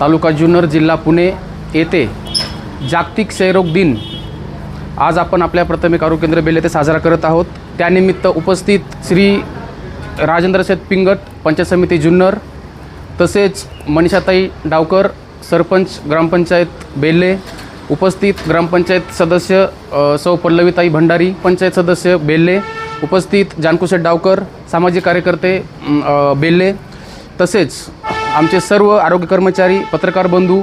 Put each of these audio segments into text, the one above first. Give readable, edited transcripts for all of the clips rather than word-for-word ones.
तालुका जुन्नर, जिल्हा पुणे येथे जागतिक क्षयरोग दिन आज आपण आपल्या प्राथमिक आरोग्य केंद्र बेल्ले येथे साजरा करत आहोत। त्यानिमित्त उपस्थित श्री राजेंद्र शेठ पिंगट, पंचायत समिती जुन्नर, तसेच मनीषाताई डावकर, सरपंच ग्रामपंचायत बेल्ले, उपस्थित ग्रामपंचायत सदस्य सौ पल्लवीताई भंडारी, पंचायत सदस्य बेल्ले, उपस्थित जानकुशेठ डावकर, सामाजिक कार्यकर्ते बेल्ले, तसेच आमचे सर्व आरोग्य कर्मचारी, पत्रकार बंधू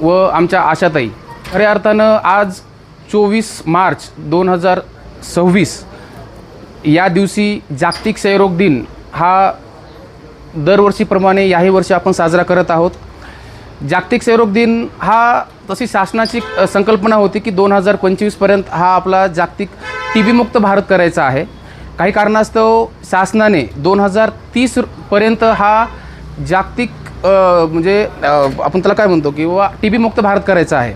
व आमच्या आशाताई। खऱ्या अर्थानं आज 24 मार्च 2026 या दिवशी जागतिक क्षयरोग दिन हा दरवर्षीप्रमाणे याही वर्षी आपण साजरा करत आहोत। जागतिक क्षयरोग दिन हा तशी शासनाची संकल्पना होती की 2025 पर्यंत हा आपला जागतिक टीबी मुक्त भारत करायचा आहे। काही कारणास्तव शासनाने 2030 पर्यंत हा जागतिक म्हणजे आपण त्याला काय म्हणतो किंवा टीबी मुक्त भारत करायचा आहे।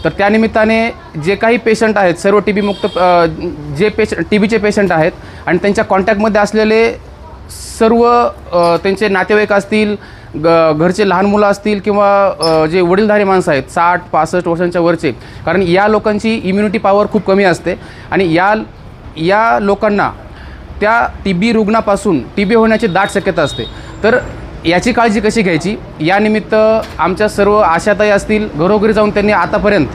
तर त्यानिमित्ताने जे काही पेशंट आहेत, सर्व टीबी मुक्त जे टीबीचे पेशंट आहेत आणि त्यांच्या कॉन्टॅक्टमध्ये असलेले सर्व त्यांचे नातेवाईक असतील, घरचे लहान मुलं असतील किंवा जे वडीलधारी माणसं आहेत 60-65 वर्षांच्या वरचे, कारण या लोकांची इम्युनिटी पॉवर खूप कमी असते आणि या लोकांना त्या टीबी रुग्णापासून टीबी होण्याची दाट शक्यता असते। तर याची काळजी कशी घ्यायची यानिमित्त आमच्या सर्व आशाताई असतील, घरोघरी जाऊन त्यांनी आतापर्यंत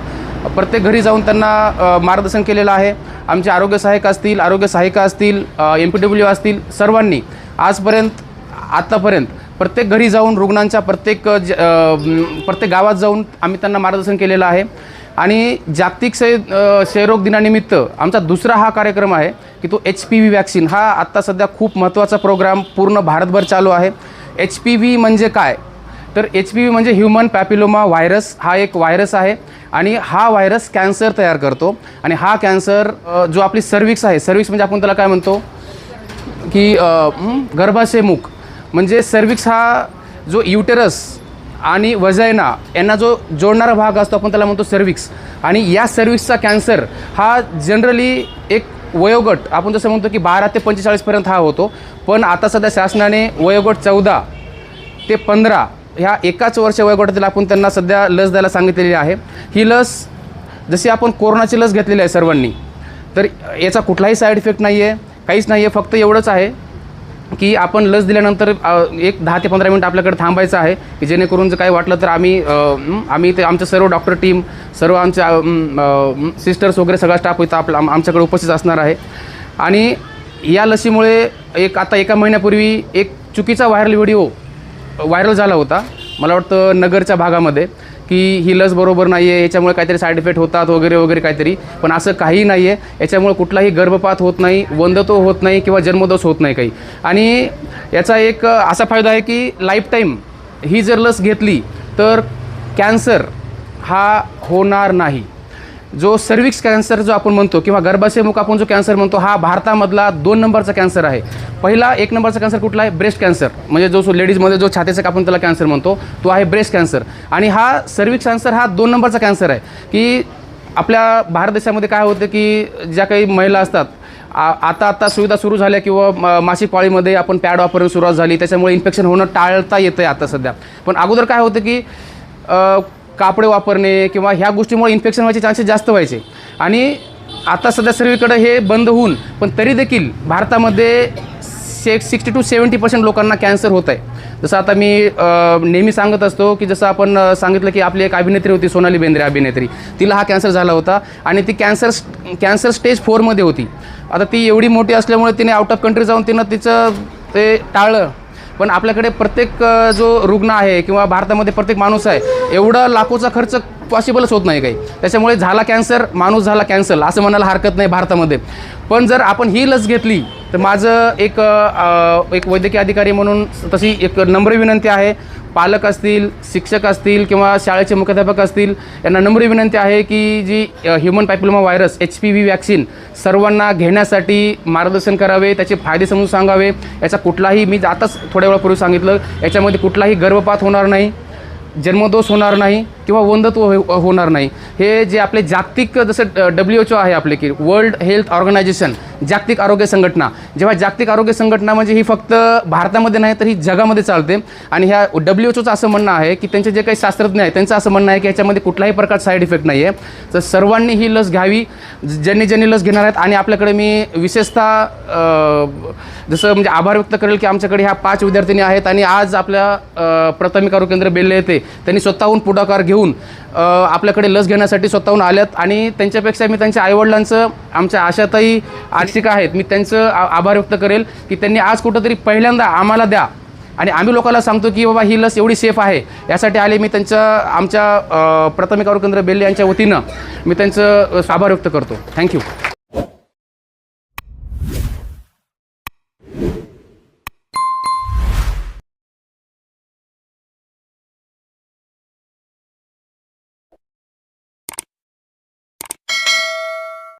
प्रत्येक घरी जाऊन त्यांना मार्गदर्शन केलेलं आहे। आमचे आरोग्य सहाय्यक असतील, आरोग्य सहायिका असतील, MPW असतील, सर्वांनी आतापर्यंत प्रत्येक घरी जाऊन रुग्णांच्या प्रत्येक गावात जाऊन आम्ही त्यांना मार्गदर्शन केलेलं आहे। आणि जागतिक क्षयरोग दिनानिमित्त आमचा दुसरा हा कार्यक्रम आहे की तो HPV वॅक्सिन हा आत्ता सध्या खूप महत्त्वाचा प्रोग्राम पूर्ण भारतभर चालू आहे। HPV म्हणजे काय, तर HPV म्हणजे ह्यूमन पॅपिलोमा व्हायरस, हा एक व्हायरस आहे आणि हा व्हायरस कॅन्सर तयार करतो। आणि हा कॅन्सर जो आपली सर्विक्स आहे, सर्विक्स म्हणजे आपण त्याला काय म्हणतो की गर्भाशयमुख, म्हणजे सर्विक्स हा जो युटेरस आणि वजायना यांना जो जोडणारा भाग असतो आपण त्याला म्हणतो सर्विक्स। आणि या सर्विक्सचा कॅन्सर हा जनरली एक वयोगट आपण जसं म्हणतो की 12 ते 45 पर्यंत हा होतो, पण आता सध्या शासनाने वयोगट 14 ते 15 ह्या एकाच वर्ष वयोगटातील आपण त्यांना सध्या लस द्यायला सांगितलेली आहे। ही लस जशी आपण कोरोनाची लस घेतलेली आहे सर्वांनी, तर याचा कुठलाही साईड इफेक्ट नाही आहे, काहीच नाही आहे। फक्त एवढंच आहे की आपण लस दिल्यानंतर एक 10 ते 15 मिनिट आपल्याकडे थांबायचं आहे की जेणेकरून जर काही वाटलं तर आम्ही ते आमचं सर्व डॉक्टर टीम, सर्व आमच्या सिस्टर्स वगैरे सगळा स्टाफ इथं आमच्याकडे उपस्थित असणार आहे। आणि या लसीमुळे आता एका महिन्यापूर्वी एक चुकीचा व्हायरल झाला होता, मला वाटतं नगरच्या भागामध्ये, की ही लस बरोबर नाही आहे, याच्यामुळे काहीतरी साईड इफेक्ट होतात वगैरे वगैरे काहीतरी, पण असं काही नाही आहे। याच्यामुळे कुठलाही गर्भपात होत नाही, वंध्यत्व होत नाही किंवा जन्मदोष होत नाही काही। आणि याचा एक असा फायदा आहे की लाईफटाईम ही जर लस घेतली तर कॅन्सर हा होणार नाही। जो सर्विक्स कॅन्सर जो आपण म्हणतो किंवा गर्भाशयमुख आपण जो कॅन्सर म्हणतो हा भारतामधला 2 नंबरचा कॅन्सर आहे। पहिला 1 नंबरचा कॅन्सर कुठला आहे, ब्रेस्ट कॅन्सर, म्हणजे जो लेडीजमध्ये जो छातीचा आपण त्याला कॅन्सर म्हणतो तो आहे ब्रेस्ट कॅन्सर। आणि हा सर्विक्स कॅन्सर हा 2 नंबरचा कॅन्सर आहे। की आपल्या भारत देशामध्ये काय होतं की ज्या काही महिला असतात, आता सुविधा सुरू झाल्या किंवा मासिक पाळीमध्ये आपण पॅड वापरून सुरुवात झाली, त्याच्यामुळे इन्फेक्शन होणं टाळता येतं आहे आता सध्या। पण अगोदर काय होतं की कापडे वापरणे किंवा ह्या गोष्टीमुळे इन्फेक्शन व्हायचे चान्सेस जास्त व्हायचे। आणि आता सध्या सर्वीकडे हे बंद होऊन पण तरी देखील भारतामध्ये 60 to 70% लोकांना कॅन्सर होत आहे। जसं आता मी नेहमी सांगत असतो की जसं आपण सांगितलं की आपली एक अभिनेत्री होती, सोनाली बेंद्रे अभिनेत्री, तिला हा कॅन्सर झाला होता आणि ती कॅन्सर स्टेज 4 मध्ये होती। आता ती एवढी मोठी असल्यामुळे तिने आउट ऑफ कंट्री जाऊन तिनं तिचं ते टाळलं। पण आपल्याकडे प्रत्येक जो रुग्ण आहे किंवा भारतामध्ये प्रत्येक माणूस आहे, एवढा लाखोचा खर्च पॉसिबलच होत नाही काही, त्याच्यामुळे झाला कॅन्सर, माणूस झाला कॅन्सर असं म्हणायला हरकत नाही भारतामध्ये। पण जर आपण ही लस घेतली तर माझं एक वैद्यकीय अधिकारी म्हणून तशी एक नम्र विनंती आहे, पालक असतील, शिक्षक असतील किंवा शाळेचे मुख्याध्यापक असतील, यांना नम्र विनंती आहे की जी human papilloma virus HPV vaccine सर्वांना घेण्यासाठी मार्गदर्शन करावे, त्याचे फायदे समजून सांगावे। याचा कुठलाही, मी आताच थोड्या वेळापूर्वी सांगितलं, याच्यामध्ये कुठलाही गर्भपात होणार नाही, जन्मदोष होणार नाही किंवा वंदत्व होणार नाही. हे जे आपले जागतिक जसं WHO आहे आपले की वर्ल्ड हेल्थ ऑर्गनायझेशन, जागतिक आरोग्य संघटना, जेव्हा जागतिक आरोग्य संघटना म्हणजे ही फक्त भारतामध्ये नाही तर ही जगामध्ये चालते. आणि ह्या WHOचं असं म्हणणं आहे की त्यांचे जे काही शास्त्रज्ञ आहेत त्यांचं असं म्हणणं आहे की ह्याच्यामध्ये कुठलाही प्रकार साईड इफेक्ट नाही आहे. तर सर्वांनी ही लस घ्यावी ज्यांनी लस घेणार आहेत. आणि आपल्याकडे मी विशेषतः जसं म्हणजे आभार व्यक्त करेल की आमच्याकडे ह्या 5 विद्यार्थिनी आहेत आणि आज आपल्या प्राथमिक आरोग्य केंद्र बेल्ले येथे त्यांनी स्वतःहून पुढाकार घेऊन आपल्याकडे लस घेण्यासाठी स्वतःहून आल्यात. आणि त्यांच्यापेक्षा मी त्यांच्या आईवडिलांचं, आमच्या आशाताई आशिका आहेत, मी त्यांचं आभार व्यक्त करेल की त्यांनी आज कुठंतरी पहिल्यांदा आम्हाला द्या आणि आम्ही लोकांना सांगतो की बाबा ही लस एवढी सेफ आहे. यासाठी आले मी आमच्या प्राथमिक आरोग्य केंद्र बेल्ले यांच्या वतीनं मी त्यांचं आभार व्यक्त करतो. थँक्यू.